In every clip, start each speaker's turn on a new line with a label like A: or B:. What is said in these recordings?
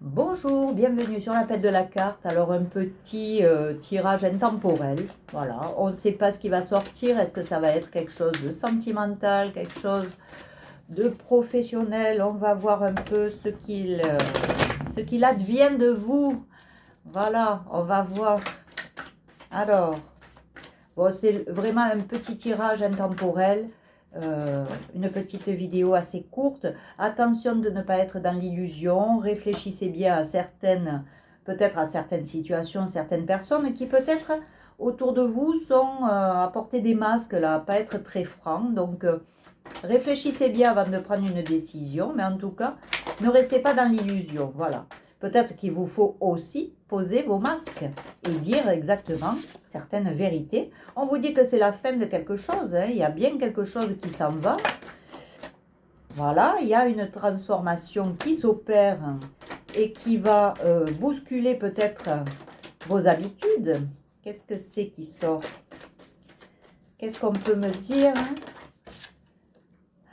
A: Bonjour, bienvenue sur l'appel de la carte. Alors un petit tirage intemporel. Voilà, on ne sait pas ce qui va sortir. Est-ce que ça va être quelque chose de sentimental, quelque chose de professionnel? On va voir un peu ce qu'il advient de vous. Voilà, on va voir. Alors, bon, c'est vraiment un petit tirage intemporel. Une petite vidéo assez courte. Attention de ne pas être dans l'illusion. Réfléchissez bien à peut-être à certaines situations, certaines personnes qui peut-être autour de vous sont à porter des masques, là, à pas être très francs. Donc, réfléchissez bien avant de prendre une décision. Mais en tout cas, ne restez pas dans l'illusion. Voilà. Peut-être qu'il vous faut aussi poser vos masques et dire exactement certaines vérités. On vous dit que c'est la fin de quelque chose, hein. Il y a bien quelque chose qui s'en va. Voilà, il y a une transformation qui s'opère et qui va bousculer peut-être vos habitudes. Qu'est-ce que c'est qui sort? Qu'est-ce qu'on peut me dire?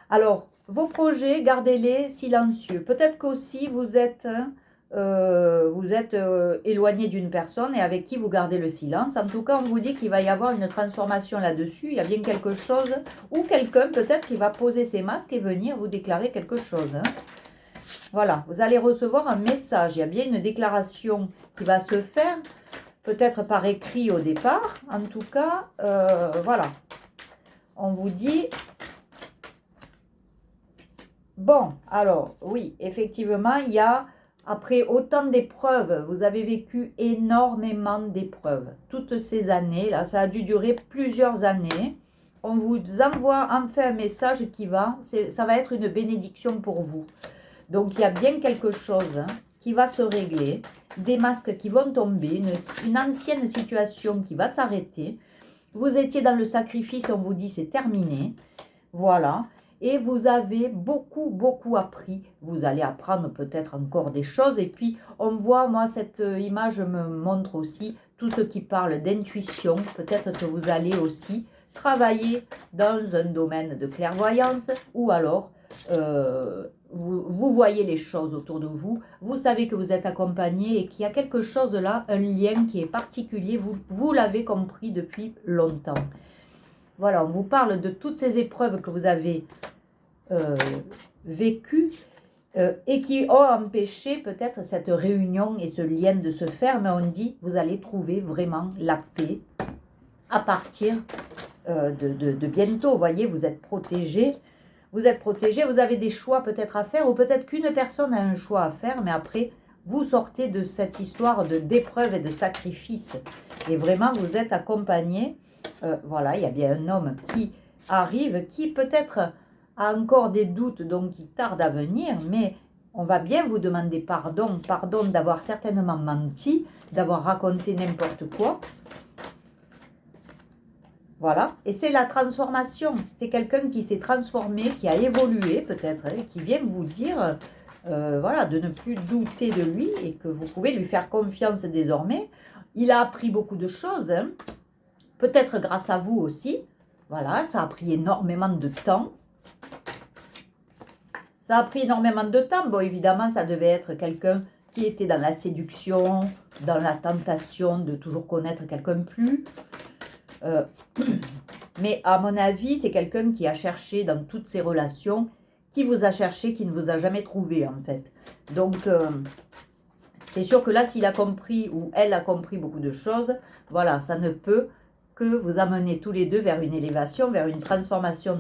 A: Alors, vos projets, gardez-les silencieux. Peut-être qu'aussi vous êtes éloigné d'une personne et avec qui vous gardez le silence. En tout cas, on vous dit qu'il va y avoir une transformation là-dessus. Il y a bien quelque chose ou quelqu'un peut-être qui va poser ses masques et venir vous déclarer quelque chose. Hein. Voilà, vous allez recevoir un message. Il y a bien une déclaration qui va se faire, peut-être par écrit au départ. En tout cas, voilà. On vous dit... Bon, alors, oui, effectivement, il y a... Après autant d'épreuves, vous avez vécu énormément d'épreuves. Toutes ces années, là, ça a dû durer plusieurs années. On vous envoie enfin un message ça va être une bénédiction pour vous. Donc, il y a bien quelque chose hein, qui va se régler, des masques qui vont tomber, une ancienne situation qui va s'arrêter. Vous étiez dans le sacrifice, on vous dit c'est terminé. Voilà. Et vous avez beaucoup, beaucoup appris. Vous allez apprendre peut-être encore des choses. Et puis, on voit, moi, cette image me montre aussi tout ce qui parle d'intuition. Peut-être que vous allez aussi travailler dans un domaine de clairvoyance ou alors vous voyez les choses autour de vous. Vous savez que vous êtes accompagné et qu'il y a quelque chose là, un lien qui est particulier. Vous l'avez compris depuis longtemps. Voilà, on vous parle de toutes ces épreuves que vous avez vécues et qui ont empêché peut-être cette réunion et ce lien de se faire. Mais on dit, vous allez trouver vraiment la paix à partir de bientôt. Vous voyez, vous êtes protégés. Vous êtes protégés, vous avez des choix peut-être à faire ou peut-être qu'une personne a un choix à faire. Mais après, vous sortez de cette histoire d'épreuve et de sacrifice. Et vraiment, vous êtes accompagnés. Voilà, il y a bien un homme qui arrive, qui peut-être a encore des doutes, donc qui tarde à venir, mais on va bien vous demander pardon, pardon d'avoir certainement menti, d'avoir raconté n'importe quoi. Voilà, et c'est la transformation, c'est quelqu'un qui s'est transformé, qui a évolué peut-être, hein, qui vient vous dire, voilà, de ne plus douter de lui et que vous pouvez lui faire confiance désormais. Il a appris beaucoup de choses, hein. Peut-être grâce à vous aussi. Voilà, ça a pris énormément de temps. Ça a pris énormément de temps. Bon, évidemment, ça devait être quelqu'un qui était dans la séduction, dans la tentation de toujours connaître quelqu'un plus. Mais à mon avis, c'est quelqu'un qui a cherché dans toutes ses relations, qui vous a cherché, qui ne vous a jamais trouvé, en fait. Donc, c'est sûr que là, s'il a compris ou elle a compris beaucoup de choses, voilà, ça ne peut que vous amener tous les deux vers une élévation, vers une transformation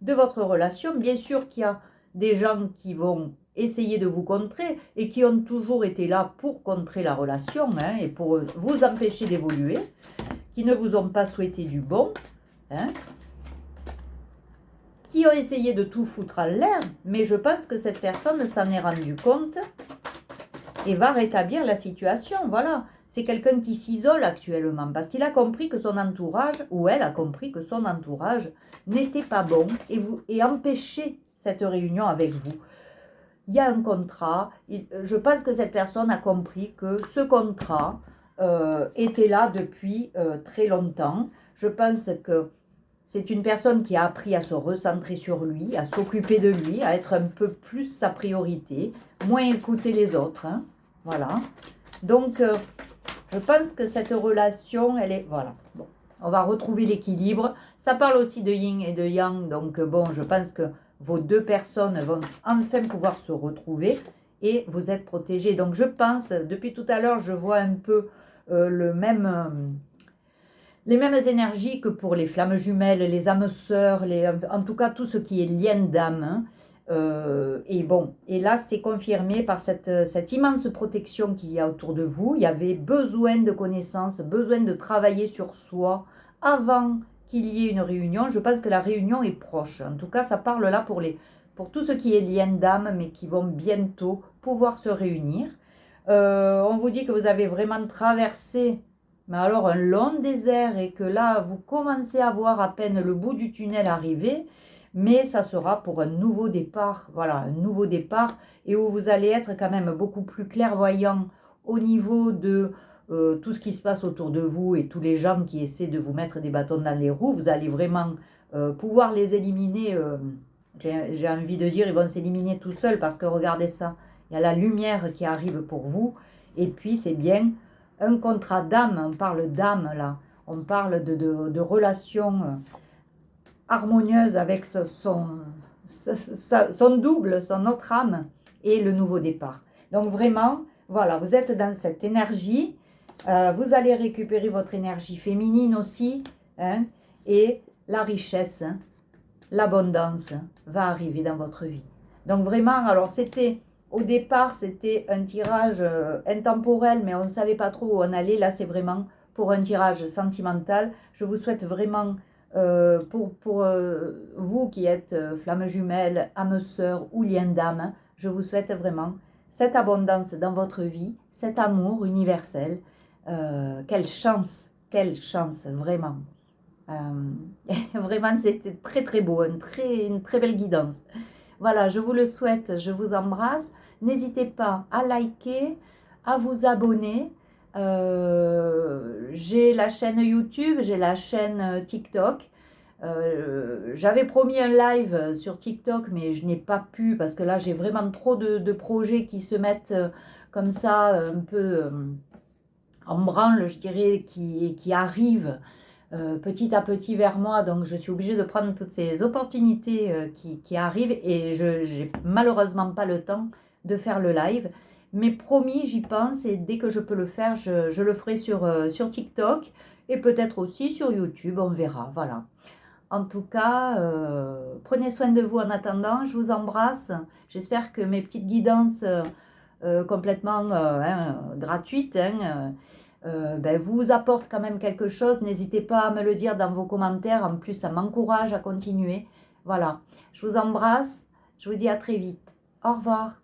A: de votre relation. Bien sûr qu'il y a des gens qui vont essayer de vous contrer et qui ont toujours été là pour contrer la relation hein, et pour vous empêcher d'évoluer, qui ne vous ont pas souhaité du bon, hein, qui ont essayé de tout foutre en l'air, mais je pense que cette personne s'en est rendue compte et va rétablir la situation, voilà. C'est quelqu'un qui s'isole actuellement parce qu'il a compris que son entourage, ou elle a compris que son entourage n'était pas bon et empêchait cette réunion avec vous. Il y a un contrat, je pense que cette personne a compris que ce contrat était là depuis très longtemps. Je pense que c'est une personne qui a appris à se recentrer sur lui, à s'occuper de lui, à être un peu plus sa priorité, moins écouter les autres, hein. Voilà. Donc, je pense que cette relation, elle est... Voilà. Bon, on va retrouver l'équilibre. Ça parle aussi de yin et de yang. Donc, bon, je pense que vos deux personnes vont enfin pouvoir se retrouver et vous êtes protégés. Donc, je pense, depuis tout à l'heure, je vois un peu les mêmes énergies que pour les flammes jumelles, les âmes sœurs, en tout cas tout ce qui est lien d'âme. Hein. Et bon, et là c'est confirmé par cette immense protection qu'il y a autour de vous. Il y avait besoin de connaissances, besoin de travailler sur soi avant qu'il y ait une réunion. Je pense que la réunion est proche. En tout cas, ça parle là pour tout ce qui est lien d'âme, mais qui vont bientôt pouvoir se réunir. On vous dit que vous avez vraiment traversé, mais alors un long désert, et que là, vous commencez à voir à peine le bout du tunnel arriver, mais ça sera pour un nouveau départ, voilà, un nouveau départ, et où vous allez être quand même beaucoup plus clairvoyant au niveau de tout ce qui se passe autour de vous et tous les gens qui essaient de vous mettre des bâtons dans les roues. Vous allez vraiment pouvoir les éliminer, j'ai envie de dire, ils vont s'éliminer tout seuls, parce que regardez ça, il y a la lumière qui arrive pour vous, et puis c'est bien un contrat d'âme, on parle d'âme là, on parle de relations harmonieuses avec son double, son autre âme, et le nouveau départ. Donc vraiment, voilà, vous êtes dans cette énergie, vous allez récupérer votre énergie féminine aussi, hein, et la richesse, hein, l'abondance va arriver dans votre vie. Donc vraiment, alors c'était... Au départ, c'était un tirage intemporel, mais on ne savait pas trop où on allait. Là, c'est vraiment pour un tirage sentimental. Je vous souhaite vraiment, pour vous qui êtes flamme jumelle, âme sœur ou lien d'âme, je vous souhaite vraiment cette abondance dans votre vie, cet amour universel. Quelle chance, vraiment. Vraiment, c'est très très beau, une très belle guidance. Voilà, je vous le souhaite, je vous embrasse. N'hésitez pas à liker, à vous abonner. J'ai la chaîne YouTube, j'ai la chaîne TikTok. J'avais promis un live sur TikTok, mais je n'ai pas pu parce que là, j'ai vraiment trop de projets qui se mettent comme ça, un peu en branle, je dirais, qui arrivent petit à petit vers moi, donc je suis obligée de prendre toutes ces opportunités qui arrivent, et je n'ai malheureusement pas le temps de faire le live, mais promis, j'y pense, et dès que je peux le faire, je le ferai sur TikTok, et peut-être aussi sur YouTube, on verra, voilà. En tout cas, prenez soin de vous en attendant, je vous embrasse, j'espère que mes petites guidances complètement gratuites, ben, vous apporte quand même quelque chose. N'hésitez pas à me le dire dans vos commentaires. En plus, ça m'encourage à continuer. Voilà. Je vous embrasse. Je vous dis à très vite. Au revoir.